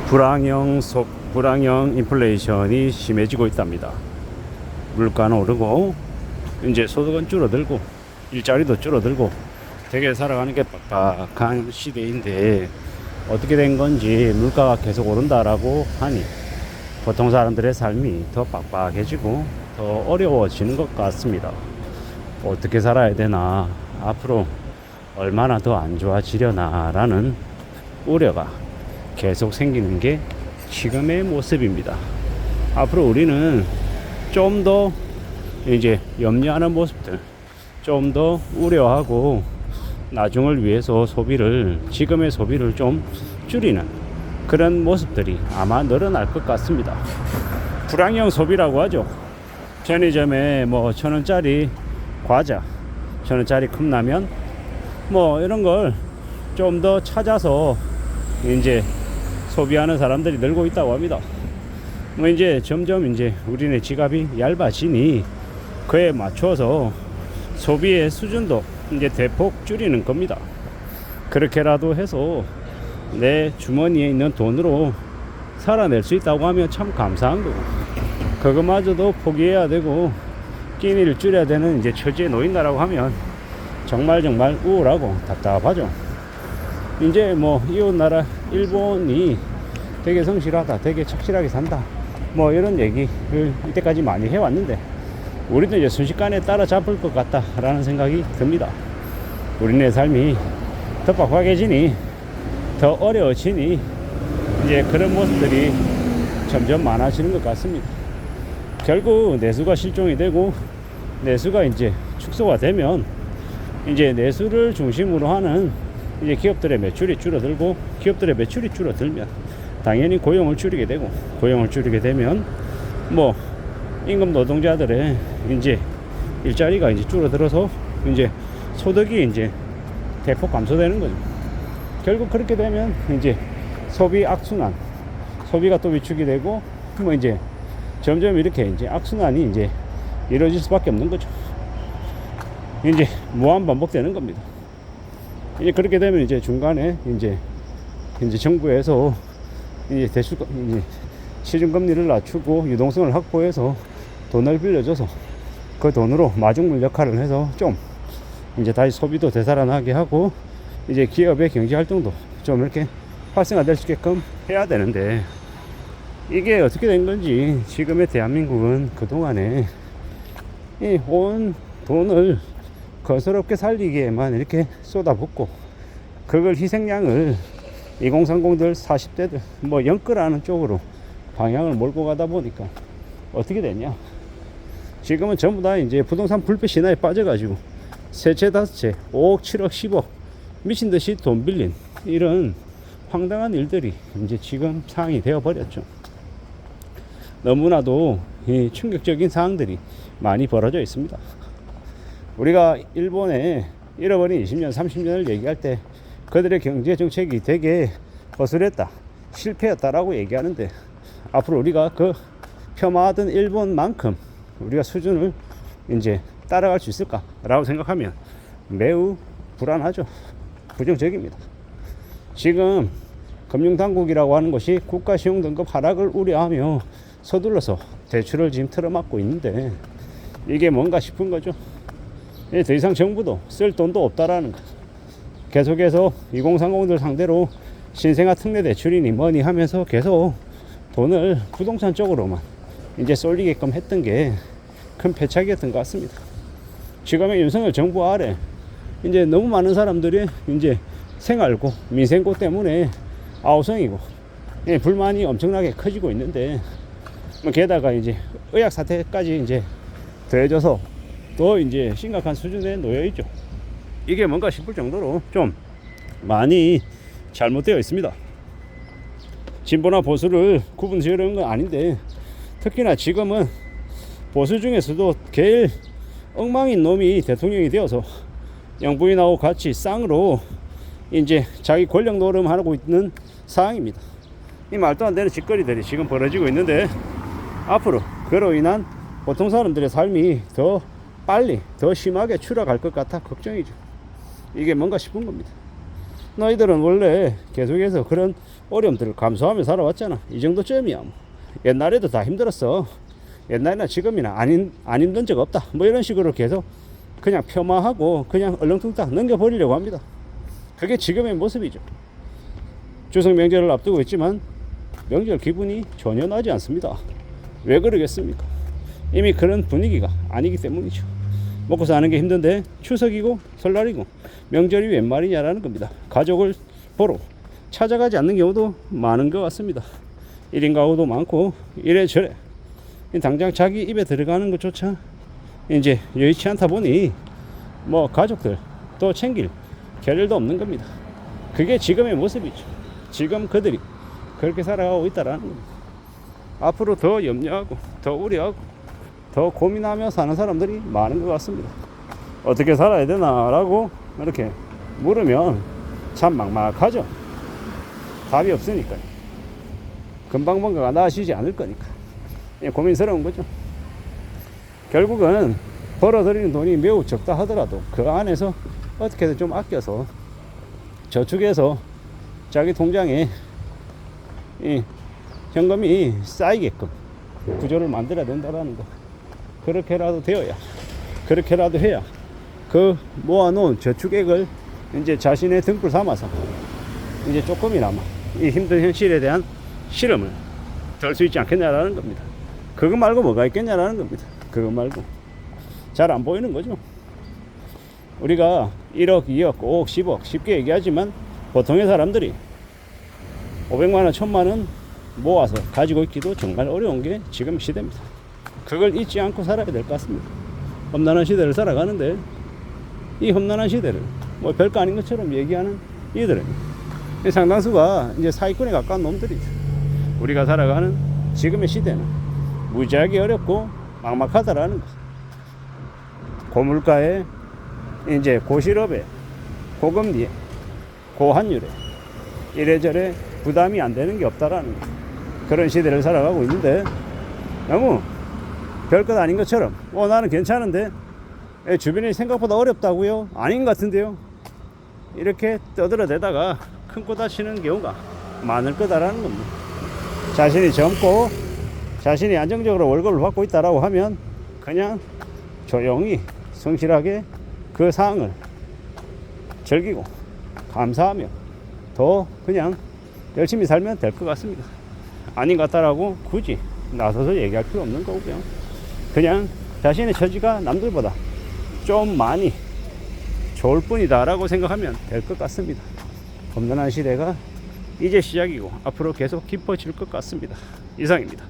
불황형 인플레이션이 심해지고 있답니다. 물가는 오르고 이제 소득은 줄어들고 일자리도 줄어들고 되게 살아가는 게 빡빡한 시대인데 어떻게 된 건지 물가가 계속 오른다라고 하니 보통 사람들의 삶이 더 빡빡해지고 더 어려워지는 것 같습니다. 어떻게 살아야 되나, 앞으로 얼마나 더 안 좋아지려나 라는 우려가 계속 생기는 게 지금의 모습입니다. 앞으로 우리는 좀 더 이제 염려하는 모습들, 좀 더 우려하고 나중을 위해서 지금의 소비를 좀 줄이는 그런 모습들이 아마 늘어날 것 같습니다. 불황형 소비라고 하죠. 편의점에 뭐 1,000원짜리 과자, 1,000원짜리 컵라면 뭐 이런 걸 좀 더 찾아서 이제 소비하는 사람들이 늘고 있다고 합니다. 뭐 이제 점점 이제 우리네 지갑이 얇아지니 그에 맞춰서 소비의 수준도 이제 대폭 줄이는 겁니다. 그렇게라도 해서 내 주머니에 있는 돈으로 살아낼 수 있다고 하면 참 감사한 거고, 그것마저도 포기해야 되고 끼니를 줄여야 되는 이제 처지에 놓인다라고 하면 정말 우울하고 답답하죠. 이제 뭐 이웃나라 일본이 되게 성실하다, 되게 착실하게 산다, 뭐 이런 얘기를 이때까지 많이 해왔는데 우리도 이제 순식간에 따라잡을 것 같다라는 생각이 듭니다. 우리네 삶이 더 빡빡해지니, 더 어려워지니 이제 그런 모습들이 점점 많아지는 것 같습니다. 결국 내수가 실종이 되고 내수가 이제 축소가 되면 이제 내수를 중심으로 하는 이제 기업들의 매출이 줄어들고, 기업들의 매출이 줄어들면 당연히 고용을 줄이게 되고, 고용을 줄이게 되면 뭐 임금 노동자들의 이제 일자리가 이제 줄어들어서 이제 소득이 이제 대폭 감소되는 거죠. 결국 그렇게 되면 이제 소비 악순환, 소비가 또 위축이 되고 뭐 이제 점점 이렇게 이제 악순환이 이제 이루어질 수밖에 없는 거죠. 이제 무한 반복되는 겁니다. 이제 그렇게 되면 이제 중간에 이제 정부에서 이제 이제 시중금리를 낮추고 유동성을 확보해서 돈을 빌려줘서 그 돈으로 마중물 역할을 해서 좀 이제 다시 소비도 되살아나게 하고 이제 기업의 경제 활동도 좀 이렇게 활성화될 수 있게끔 해야 되는데, 이게 어떻게 된 건지 지금의 대한민국은 그동안에 이 온 돈을 거스럽게 살리기에만 이렇게 쏟아붓고 그걸 희생양을 2030들 40대들 뭐 영끌하는 쪽으로 방향을 몰고 가다 보니까 어떻게 됐냐, 지금은 전부 다 이제 부동산 불패 신화에 빠져가지고 세채 다섯채 5억 7억 10억 미친듯이 돈 빌린 이런 황당한 일들이 이제 지금 상황이 되어버렸죠. 너무나도 이 충격적인 상황들이 많이 벌어져 있습니다. 우리가 일본의 잃어버린 20년 30년을 얘기할 때 그들의 경제 정책이 되게 거슬렸다, 실패였다라고 얘기하는데, 앞으로 우리가 그 폄하하던 일본만큼 우리가 수준을 이제 따라갈 수 있을까라고 생각하면 매우 불안하죠. 부정적입니다. 지금 금융당국이라고 하는 것이 국가 신용 등급 하락을 우려하며 서둘러서 대출을 지금 틀어막고 있는데 이게 뭔가 싶은 거죠. 더 이상 정부도 쓸 돈도 없다라는 거. 계속해서 2030들 상대로 신생아 특례 대출이니 뭐니 하면서 계속 돈을 부동산 쪽으로만 이제 쏠리게끔 했던 게 큰 패착이었던 것 같습니다. 지금의 윤석열 정부 아래 이제 너무 많은 사람들이 이제 생활고 민생고 때문에 아우성이고 불만이 엄청나게 커지고 있는데, 게다가 이제 의학 사태까지 이제 더해져서 더 이제 심각한 수준에 놓여 있죠. 이게 뭔가 싶을 정도로 좀 많이 잘못되어 있습니다. 진보나 보수를 구분 지으려는 건 아닌데, 특히나 지금은 보수 중에서도 제일 엉망인 놈이 대통령이 되어서 영부인하고 같이 쌍으로 이제 자기 권력 노름하고 있는 상황입니다. 이 말도 안 되는 짓거리들이 지금 벌어지고 있는데, 앞으로 그로 인한 보통 사람들의 삶이 더 빨리 더 심하게 추락할 것 같아 걱정이죠. 이게 뭔가 싶은 겁니다. 너희들은 원래 계속해서 그런 어려움들을 감수하며 살아왔잖아. 이 정도쯤이야. 옛날에도 다 힘들었어. 옛날이나 지금이나 안 힘든 적 없다. 뭐 이런 식으로 계속 그냥 폄하하고 그냥 얼렁뚱땅 넘겨버리려고 합니다. 그게 지금의 모습이죠. 추석 명절을 앞두고 있지만 명절 기분이 전혀 나지 않습니다. 왜 그러겠습니까? 이미 그런 분위기가 아니기 때문이죠. 먹고 사는 게 힘든데 추석이고 설날이고 명절이 웬 말이냐라는 겁니다. 가족을 보러 찾아가지 않는 경우도 많은 것 같습니다. 1인 가구도 많고 이래저래 당장 자기 입에 들어가는 것조차 이제 여의치 않다 보니 뭐 가족들 또 챙길 겨를도 없는 겁니다. 그게 지금의 모습이죠. 지금 그들이 그렇게 살아가고 있다라는 겁니다. 앞으로 더 염려하고 더 우려하고 더 고민하며 사는 사람들이 많은 것 같습니다. 어떻게 살아야 되나라고 이렇게 물으면 참 막막하죠. 답이 없으니까요. 금방 뭔가가 나아지지 않을 거니까 고민스러운 거죠. 결국은 벌어들이는 돈이 매우 적다 하더라도 그 안에서 어떻게든 좀 아껴서 저축해서 자기 통장에 이 현금이 쌓이게끔 구조를 만들어야 된다라는 거. 그렇게라도 되어야, 그렇게라도 해야 그 모아놓은 저축액을 이제 자신의 등불 삼아서 이제 조금이나마 이 힘든 현실에 대한 실험을 덜 수 있지 않겠냐라는 겁니다. 그거 말고 뭐가 있겠냐라는 겁니다. 그거 말고 잘 안 보이는 거죠. 우리가 1억, 2억, 5억, 10억 쉽게 얘기하지만 보통의 사람들이 500만원, 1000만원 모아서 가지고 있기도 정말 어려운 게 지금 시대입니다. 그걸 잊지 않고 살아야 될 것 같습니다. 험난한 시대를 살아가는데 이 험난한 시대를 뭐 별거 아닌 것처럼 얘기하는 이들은 상당수가 이제 사기꾼에 가까운 놈들이죠. 우리가 살아가는 지금의 시대는 무지하게 어렵고 막막하다라는 것. 고물가에 이제 고실업에 고금리에 고환율에 이래저래 부담이 안 되는 게 없다라는 것. 그런 시대를 살아가고 있는데 너무 별것 아닌 것처럼 나는 괜찮은데 주변이 생각보다 어렵다고요? 아닌 것 같은데요? 이렇게 떠들어대다가 큰 코 다치는 경우가 많을 거다라는 겁니다. 자신이 젊고 자신이 안정적으로 월급을 받고 있다라고 하면 그냥 조용히 성실하게 그 상황을 즐기고 감사하며 더 그냥 열심히 살면 될 것 같습니다. 아닌 것 같다라고 굳이 나서서 얘기할 필요 없는 거고요. 그냥 자신의 처지가 남들보다 좀 많이 좋을 뿐이다 라고 생각하면 될 것 같습니다. 험난한 시대가 이제 시작이고 앞으로 계속 깊어질 것 같습니다. 이상입니다.